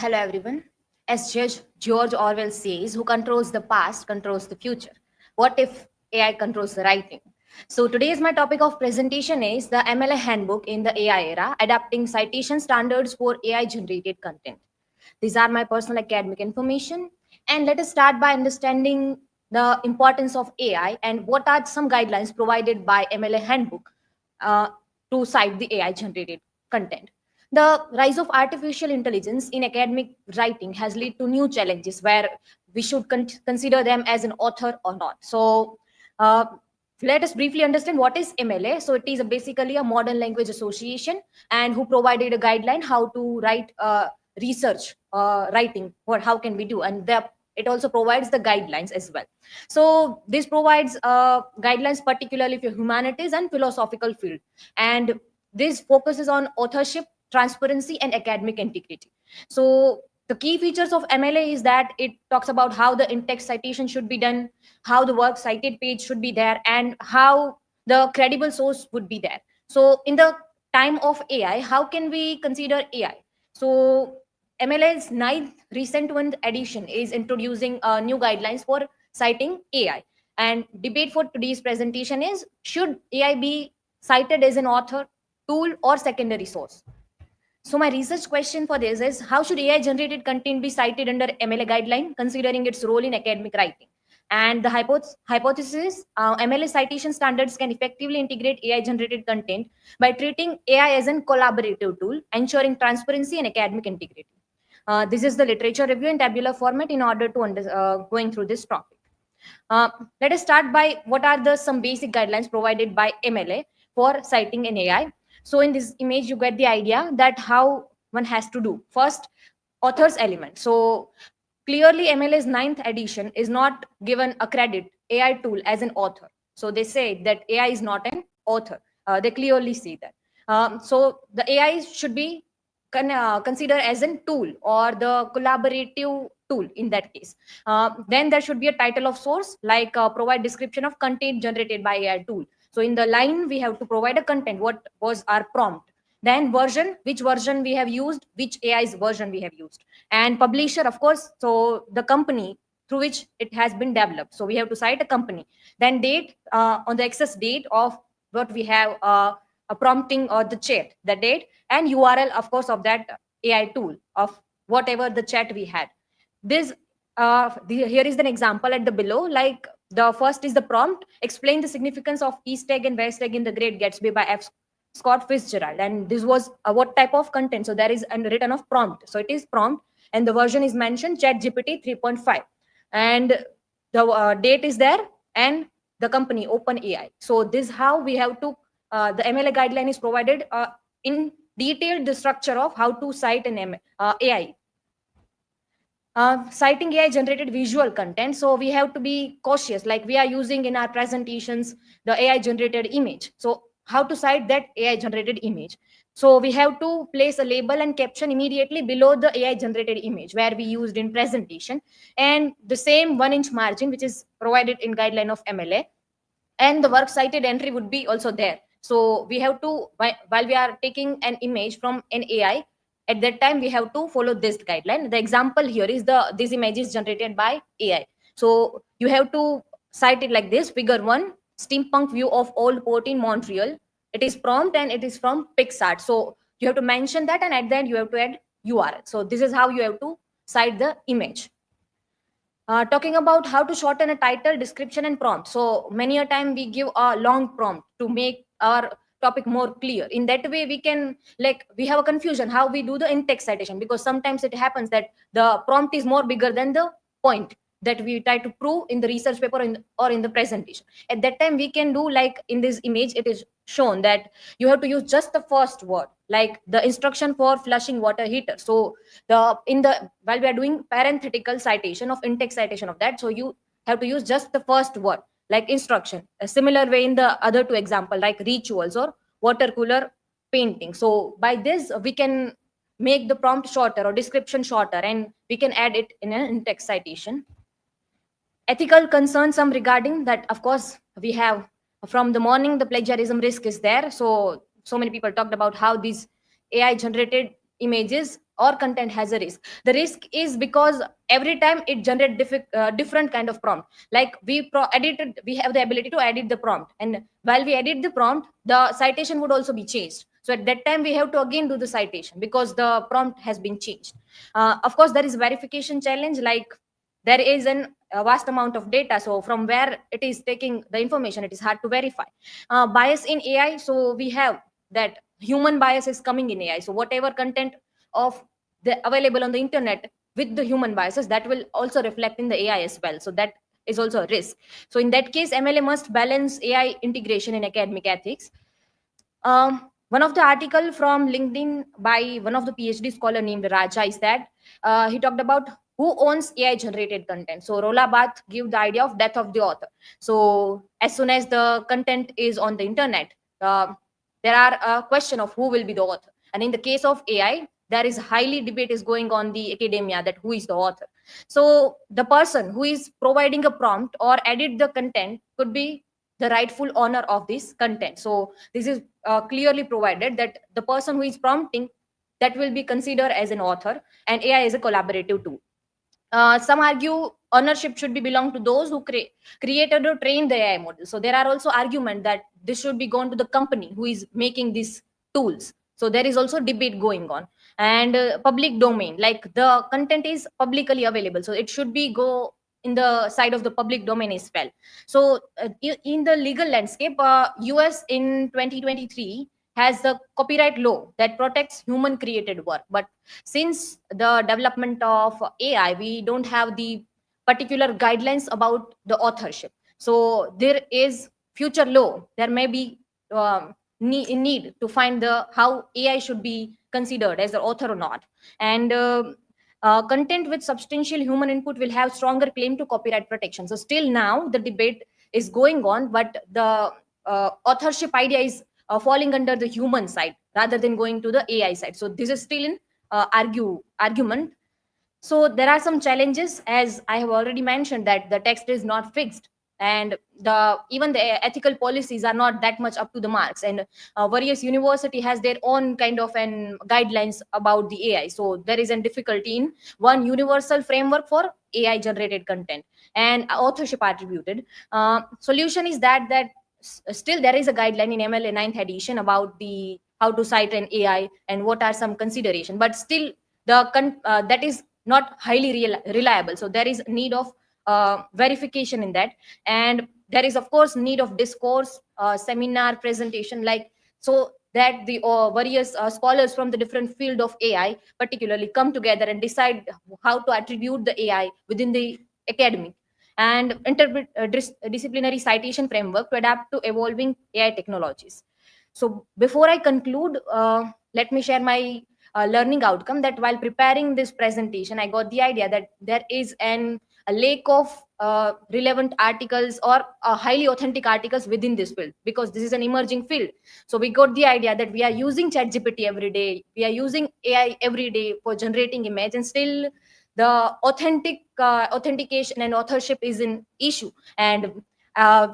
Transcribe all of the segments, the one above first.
Hello, everyone. As Judge George Orwell says, who controls the past controls the future. What if AI controls the writing? So today's my topic of presentation is the MLA Handbook in the AI era, adapting citation standards for AI-generated content. These are my personal academic information. And let us start by understanding the importance of AI and what are some guidelines provided by MLA Handbook uh, to cite the AI-generated content. The rise of artificial intelligence in academic writing has led to new challenges where we should consider them as an author or not. So, uh, let us briefly understand what is MLA. So, it is basically a modern language association and who provided a guideline how to write research writing. What how can we do? And it also provides the guidelines as well. So, this provides guidelines particularly for humanities and philosophical field, and this focuses on authorship, transparency, and academic integrity. So the key features of MLA is that it talks about how the in-text citation should be done, how the work cited page should be there, and how the credible source would be there. So in the time of AI, how can we consider AI? So MLA's ninth recent one edition is introducing new guidelines for citing AI. And debate for today's presentation is, should AI be cited as an author, tool, or secondary source? So my research question for this is, how should AI generated content be cited under MLA guideline, considering its role in academic writing? And the hypothesis, MLA citation standards can effectively integrate AI generated content by treating AI as a collaborative tool, ensuring transparency and academic integrity. This is the literature review in tabular format in order to going through this topic. Uh, Let us start by what are the some basic guidelines provided by MLA for citing an AI. So in this image, you get the idea that how one has to do. First, author's element. So clearly, MLA's ninth edition is not given a credit AI tool as an author. So they say that AI is not an author. They clearly see that. So the AI should be considered as a tool or the collaborative tool in that case. Then there should be a title of source, like provide description of content generated by AI tool. So in the line, we have to provide a content, what was our prompt. Then version, which version we have used, which AI's version we have used. And publisher, of course, so the company through which it has been developed. So we have to cite a company. Then date, on the access date of what we have a prompting or the chat, the date, and URL, of course, of that AI tool of whatever the chat we had. This here is an example at the below. Like the first is the prompt. Explain the significance of East egg and West egg in the Great Gatsby by F. Scott Fitzgerald. And this was what type of content? So there is a written of prompt. So it is prompt, and the version is mentioned Chat GPT 3.5, and the date is there, and the company OpenAI. So this how we have to. The MLA guideline is provided in detailed the structure of how to cite an AI. Citing AI generated visual content. So we have to be cautious, like we are using in our presentations the AI generated image. So how to cite that AI generated image? So we have to place a label and caption immediately below the AI generated image where we used in presentation, and the same 1 inch margin which is provided in guideline of MLA, and the works cited entry would be also there. So we have to, while we are taking an image from an AI, at that time we have to follow this guideline. The example here is this image is generated by AI. So you have to cite it like this: figure 1, steampunk view of old port in Montreal. It is prompt and it is from Pixar. So you have to mention that, and at the end you have to add URL. So this is how you have to cite the image. Talking about how to shorten a title, description, and prompt. So many a time we give a long prompt to make our topic more clear. In that way, we can, like, we have a confusion how we do the in-text citation, because sometimes it happens that the prompt is more bigger than the point that we try to prove in the research paper or in the presentation. At that time, we can do like in this image, it is shown that you have to use just the first word, like the instruction for flushing water heater. So the in the while we are doing parenthetical citation of in-text citation of that, so you have to use just the first word, like instruction. A similar way in the other two example, like rituals or water cooler painting. So by this we can make the prompt shorter or description shorter, and we can add it in an in-text citation. Ethical concerns, some regarding that, of course, we have from the morning the plagiarism risk is there. So many people talked about how these AI generated images or content has a risk. The risk is because every time it generates different kind of prompt. Like we have the ability to edit the prompt, and while we edit the prompt, the citation would also be changed. So at that time we have to again do the citation because the prompt has been changed. Of course, there is verification challenge. Like there is a vast amount of data, so from where it is taking the information, it is hard to verify. Bias in AI, so we have that human bias is coming in AI. So whatever content of the available on the internet with the human biases, that will also reflect in the AI as well. So that is also a risk. So in that case, MLA must balance AI integration in academic ethics. One of the article from LinkedIn by one of the PhD scholar named Raja is that he talked about who owns AI generated content. So Rola Bath give the idea of death of the author. So as soon as the content is on the internet, there are a question of who will be the author. And in the case of AI, there is highly debate is going on the academia that who is the author. So the person who is providing a prompt or edit the content could be the rightful owner of this content. So this is clearly provided that the person who is prompting, that will be considered as an author, and AI is a collaborative tool. Some argue ownership should be belong to those who created or trained the AI model. So there are also argument that this should be gone to the company who is making these tools. So there is also debate going on. And public domain, like the content is publicly available, so it should be go in the side of the public domain as well. So in the legal landscape, US in 2023 has the copyright law that protects human created work, but since the development of AI, we don't have the particular guidelines about the authorship. So there is future law. There may be need to find the how AI should be considered as the author or not. And content with substantial human input will have stronger claim to copyright protection. So still now the debate is going on, but the authorship idea is falling under the human side rather than going to the AI side. So this is still in argument. So there are some challenges, as I have already mentioned, that the text is not fixed, and the even the ethical policies are not that much up to the marks. And various university has their own kind of an guidelines about the AI. So there is a difficulty in one universal framework for AI generated content and authorship attributed. Solution is that still there is a guideline in MLA ninth edition about the how to cite an AI and what are some consideration, but still that is not highly reliable. So there is need of verification in that. And there is of course need of discourse, seminar, presentation, like, so that the various scholars from the different field of AI particularly come together and decide how to attribute the AI within the academic. And disciplinary citation framework to adapt to evolving AI technologies. So before I conclude, let me share my learning outcome, that while preparing this presentation, I got the idea that there is a lack of relevant articles or highly authentic articles within this field, because this is an emerging field. So we got the idea that we are using ChatGPT every day, we are using AI every day for generating image, and still the authentication and authorship is an issue. And I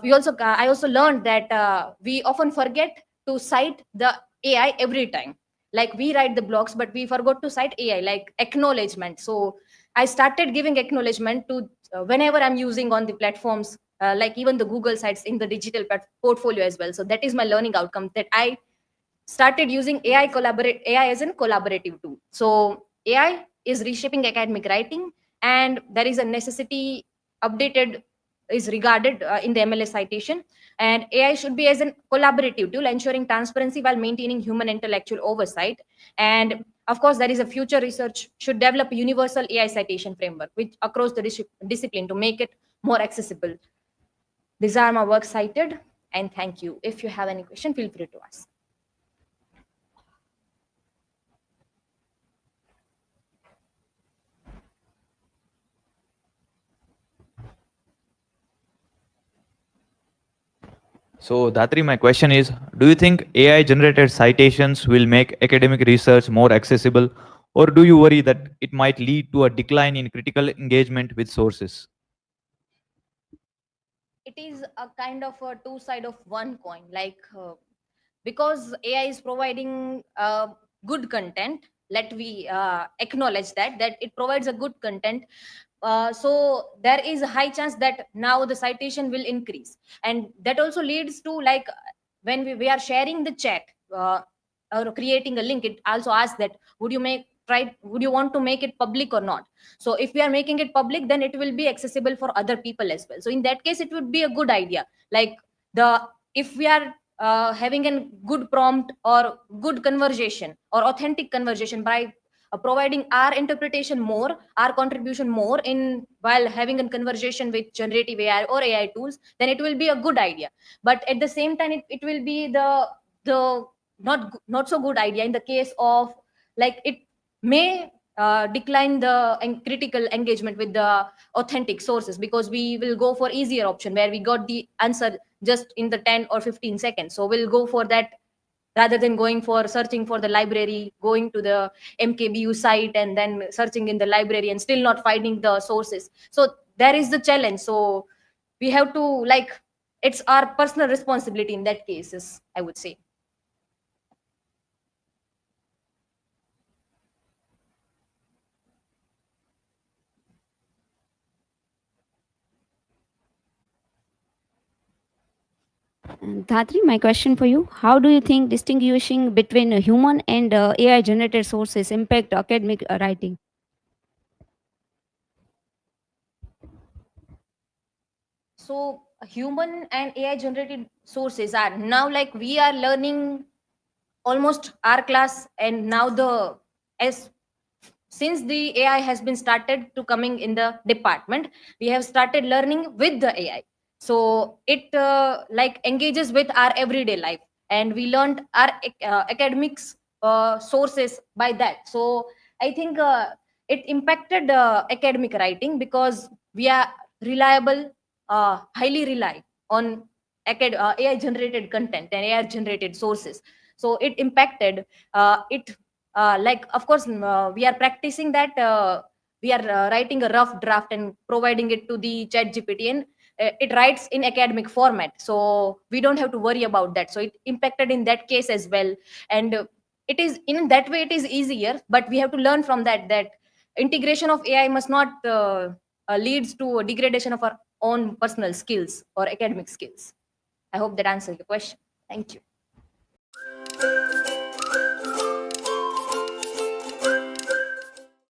also learned that we often forget to cite the AI every time. Like we write the blogs, but we forgot to cite AI, like acknowledgement. So I started giving acknowledgement to whenever I'm using on the platforms, like even the Google sites in the digital portfolio as well. So that is my learning outcome, that I started using AI as a collaborative tool. So AI is reshaping academic writing, and there is a necessity updated is regarded in the MLA citation. And AI should be as a collaborative tool, ensuring transparency while maintaining human intellectual oversight. And of course, there is a future research should develop a universal AI citation framework which across the discipline to make it more accessible. These are my works cited, and thank you. If you have any question, feel free to ask. So, Dhatri, my question is, do you think AI generated citations will make academic research more accessible, or do you worry that it might lead to a decline in critical engagement with sources? It is a kind of a two side of one coin. Like because AI is providing good content, let we acknowledge that it provides a good content. So there is a high chance that now the citation will increase, and that also leads to, like, when we are sharing the chat, or creating a link, it also asks that would you want to make it public or not. So if we are making it public, then it will be accessible for other people as well. So in that case, it would be a good idea, like, the if we are having a good prompt or good conversation or authentic conversation by providing our interpretation more, our contribution more in while having a conversation with generative AI or AI tools, then it will be a good idea. But at the same time, it will be the not so good idea in the case of, like, it may decline the critical engagement with the authentic sources, because we will go for easier option where we got the answer just in the 10 or 15 seconds. So we'll go for that rather than going for searching for the library, going to the mkbu site and then searching in the library and still not finding the sources. So there is the challenge. So we have to, like, it's our personal responsibility in that cases, I would say. Dhatri, my question for you: how do you think distinguishing between a human and AI generated sources impact academic writing? So human and AI generated sources are now, like, we are learning almost our class, and now the as since the AI has been started to coming in the department, we have started learning with the AI. So it like engages with our everyday life, and we learned our academics sources by that. So I think it impacted academic writing, because we are reliable, highly rely on AI generated content and AI generated sources. So it impacted it like, of course, we are practicing that, we are writing a rough draft and providing it to the chat gpt, and it writes in academic format, so we don't have to worry about that. So it impacted in that case as well. And it is in that way, it is easier, but we have to learn from that integration of AI must not leads to a degradation of our own personal skills or academic skills. I hope that answers your question. Thank you.